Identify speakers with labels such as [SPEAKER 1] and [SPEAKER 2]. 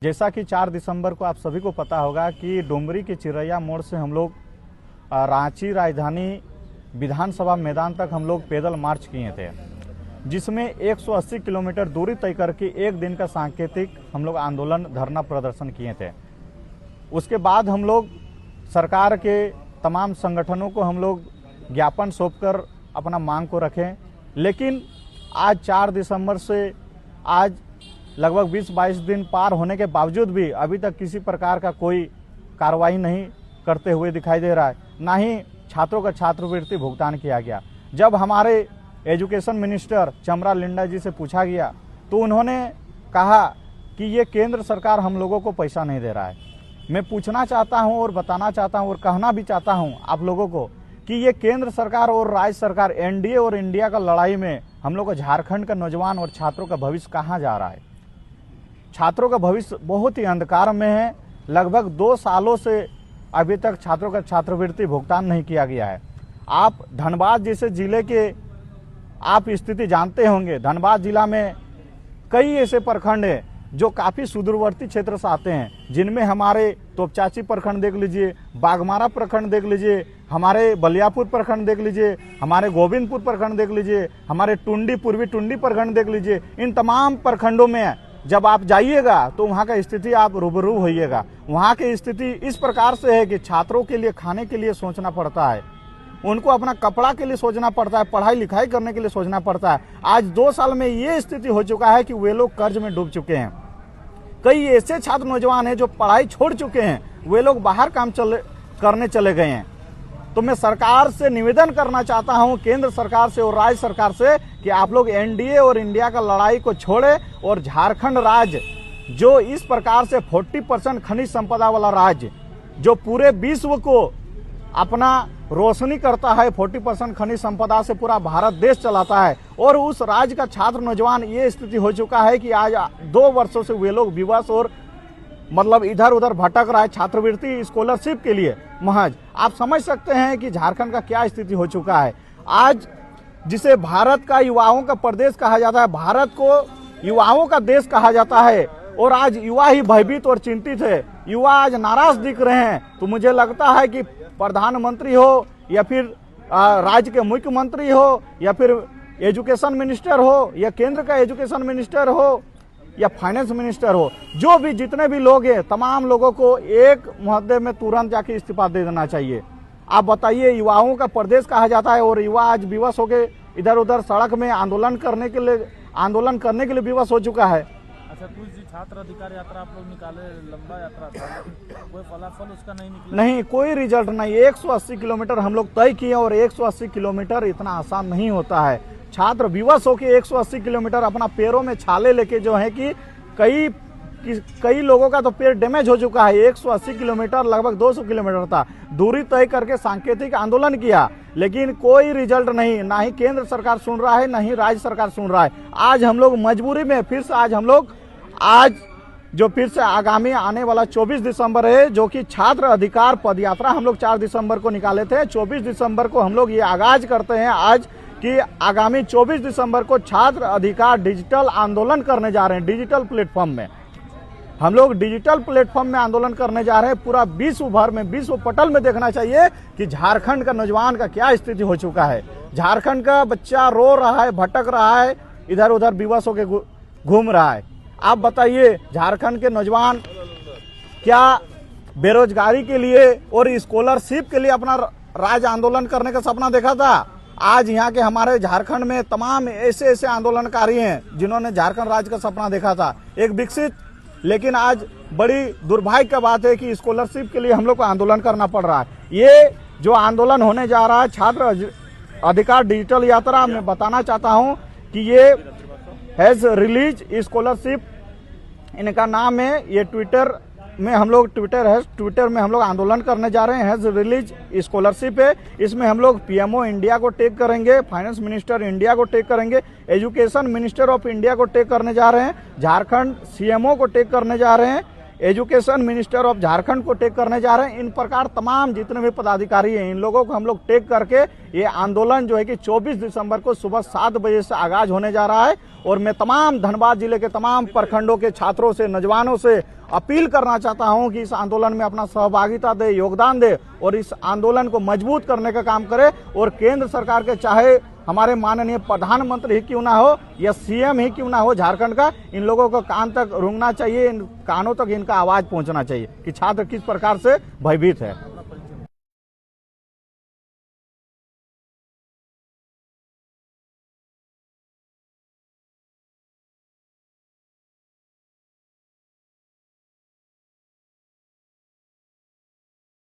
[SPEAKER 1] जैसा कि 4 दिसंबर को आप सभी को पता होगा कि डुमरी के चिरैया मोड़ से हम लोग रांची राजधानी विधानसभा मैदान तक हम लोग पैदल मार्च किए थे, जिसमें 180 किलोमीटर दूरी तय करके एक दिन का सांकेतिक हम लोग आंदोलन धरना प्रदर्शन किए थे। उसके बाद हम लोग सरकार के तमाम संगठनों को हम लोग ज्ञापन सौंपकर अपना मांग को रखें, लेकिन आज 4 दिसंबर से आज लगभग 20-22 दिन पार होने के बावजूद भी अभी तक किसी प्रकार का कोई कार्रवाई नहीं करते हुए दिखाई दे रहा है, ना ही छात्रों का छात्रवृत्ति भुगतान किया गया। जब हमारे एजुकेशन मिनिस्टर चमरा लिंडा जी से पूछा गया तो उन्होंने कहा कि ये केंद्र सरकार हम लोगों को पैसा नहीं दे रहा है। मैं पूछना चाहता हूं और बताना चाहता हूं और कहना भी चाहता हूं आप लोगों को कि ये केंद्र सरकार और राज्य सरकार एनडीए और इंडिया का लड़ाई में हम लोग को झारखंड का नौजवान और छात्रों का भविष्य कहाँ जा रहा है। छात्रों का भविष्य बहुत ही अंधकार में है। लगभग 2 सालों से अभी तक छात्रों का छात्रवृत्ति भुगतान नहीं किया गया है। आप धनबाद जैसे जिले के आप स्थिति जानते होंगे। धनबाद जिला में कई ऐसे प्रखंड हैं जो काफी सुदूरवर्ती क्षेत्र से आते हैं, जिनमें हमारे तोपचाची प्रखंड देख लीजिए, बागमारा प्रखंड देख लीजिए, हमारे बलियापुर प्रखंड देख लीजिए, हमारे गोविंदपुर प्रखंड देख लीजिए, हमारे टुंडी पूर्वी टुंडी प्रखंड देख लीजिए। इन तमाम प्रखंडों में जब आप जाइएगा तो वहाँ का स्थिति आप रूबरू होइएगा। वहाँ की स्थिति इस प्रकार से है कि छात्रों के लिए खाने के लिए सोचना पड़ता है, उनको अपना कपड़ा के लिए सोचना पड़ता है, पढ़ाई लिखाई करने के लिए सोचना पड़ता है। आज 2 साल में ये स्थिति हो चुका है कि वे लोग कर्ज में डूब चुके हैं। कई ऐसे छात्र नौजवान हैं जो पढ़ाई छोड़ चुके हैं, वे लोग बाहर काम करने चले गए हैं। तो मैं सरकार से निवेदन करना चाहता हूं, केंद्र सरकार से और राज्य सरकार से, कि आप लोग एनडीए और इंडिया का लड़ाई को छोड़े और झारखंड राज्य जो इस प्रकार से 40% खनिज संपदा वाला राज्य जो पूरे विश्व को अपना रोशनी करता है, 40% खनिज संपदा से पूरा भारत देश चलाता है, और उस राज्य का छात्र नौजवान ये स्थिति हो चुका है कि आज 2 वर्षों से वे लोग विवश और मतलब इधर उधर भटक रहा है छात्रवृत्ति स्कॉलरशिप के लिए महज। आप समझ सकते हैं कि झारखंड का क्या स्थिति हो चुका है। आज जिसे भारत का युवाओं का प्रदेश कहा जाता है, भारत को युवाओं का देश कहा जाता है, और आज युवा ही भयभीत और चिंतित है। युवा आज नाराज दिख रहे हैं। तो मुझे लगता है कि प्रधानमंत्री हो या फिर राज्य के मुख्यमंत्री हो या फिर एजुकेशन मिनिस्टर हो या केंद्र का एजुकेशन मिनिस्टर हो या फाइनेंस मिनिस्टर हो, जो भी जितने भी लोग हैं, तमाम लोगों को एक मुहद्दे में तुरंत जाके इस्तीफा दे देना चाहिए। आप बताइए, युवाओं का प्रदेश कहा जाता है और युवा आज विवश होकर इधर उधर सड़क में आंदोलन करने के लिए विवश हो चुका है।
[SPEAKER 2] अच्छा, कुछ जी छात्र अधिकार यात्रा आप लोग निकाले, लंबा यात्रा था, कोई फलाफल उसका नहीं निकला?
[SPEAKER 1] नहीं, कोई रिजल्ट नहीं। 180 किलोमीटर हम लोग तय किए और 180 किलोमीटर इतना आसान नहीं होता है। छात्र विवश होकर 180 किलोमीटर अपना पैरों में छाले लेके जो है कि कई लोगों का तो पैर डैमेज हो चुका है। 180 किलोमीटर लगभग 200 किलोमीटर था, दूरी तय करके सांकेतिक आंदोलन किया, लेकिन कोई रिजल्ट नहीं। ना ही केंद्र सरकार सुन रहा है, ना ही राज्य सरकार सुन रहा है। आज हम लोग मजबूरी में फिर से फिर से आगामी आने वाला 24 दिसंबर है, जो कि छात्र अधिकार पदयात्रा हम लोग 4 दिसंबर को निकाले थे। 24 दिसंबर को हम लोग ये आगाज करते हैं आज कि आगामी 24 दिसंबर को छात्र अधिकार डिजिटल आंदोलन करने जा रहे हैं। डिजिटल प्लेटफॉर्म में हम लोग डिजिटल प्लेटफॉर्म में आंदोलन करने जा रहे हैं। पूरा विश्व भर में, विश्व पटल में देखना चाहिए कि झारखंड का नौजवान का क्या स्थिति हो चुका है। झारखंड का बच्चा रो रहा है, भटक रहा है, इधर उधर विवश होकर घूम रहा है। आप बताइए, झारखंड के नौजवान क्या बेरोजगारी के लिए और स्कॉलरशिप के लिए अपना राज्य आंदोलन करने का सपना देखा था? आज यहाँ के हमारे झारखंड में तमाम ऐसे आंदोलनकारी हैं जिन्होंने झारखंड राज्य का सपना देखा था, एक विकसित। लेकिन आज बड़ी दुर्भाग्य की बात है कि स्कॉलरशिप के लिए हम लोग को आंदोलन करना पड़ रहा है। ये जो आंदोलन होने जा रहा है छात्र अधिकार डिजिटल यात्रा, मैं बताना चाहता हूं कि ये हैज रिलीज स्कॉलरशिप इनका नाम है। ये ट्विटर में हम लोग आंदोलन करने जा रहे हैं। हैज रिलीज स्कॉलरशिप है। इसमें हम लोग पीएमओ इंडिया को टैग करेंगे, फाइनेंस मिनिस्टर इंडिया को टैग करेंगे, एजुकेशन मिनिस्टर ऑफ इंडिया को टैग करने जा रहे हैं, झारखंड सीएमओ को टैग करने जा रहे हैं। एजुकेशन मिनिस्टर ऑफ झारखंड को टेक करने जा रहे हैं। इन प्रकार तमाम जितने भी पदाधिकारी हैं इन लोगों को हम लोग टेक करके ये आंदोलन जो है कि 24 दिसंबर को सुबह 7 बजे से आगाज होने जा रहा है। और मैं तमाम धनबाद जिले के तमाम प्रखंडों के छात्रों से, नौजवानों से अपील करना चाहता हूं कि इस आंदोलन में अपना सहभागिता दे, योगदान दे और इस आंदोलन को मजबूत करने का काम करे। और केंद्र सरकार के चाहे हमारे माननीय प्रधानमंत्री ही क्यों ना हो या सीएम ही क्यों ना हो झारखंड का, इन लोगों को कान तक रूंगना चाहिए, इन कानों तक इनका आवाज पहुंचना चाहिए कि छात्र किस प्रकार से भयभीत है।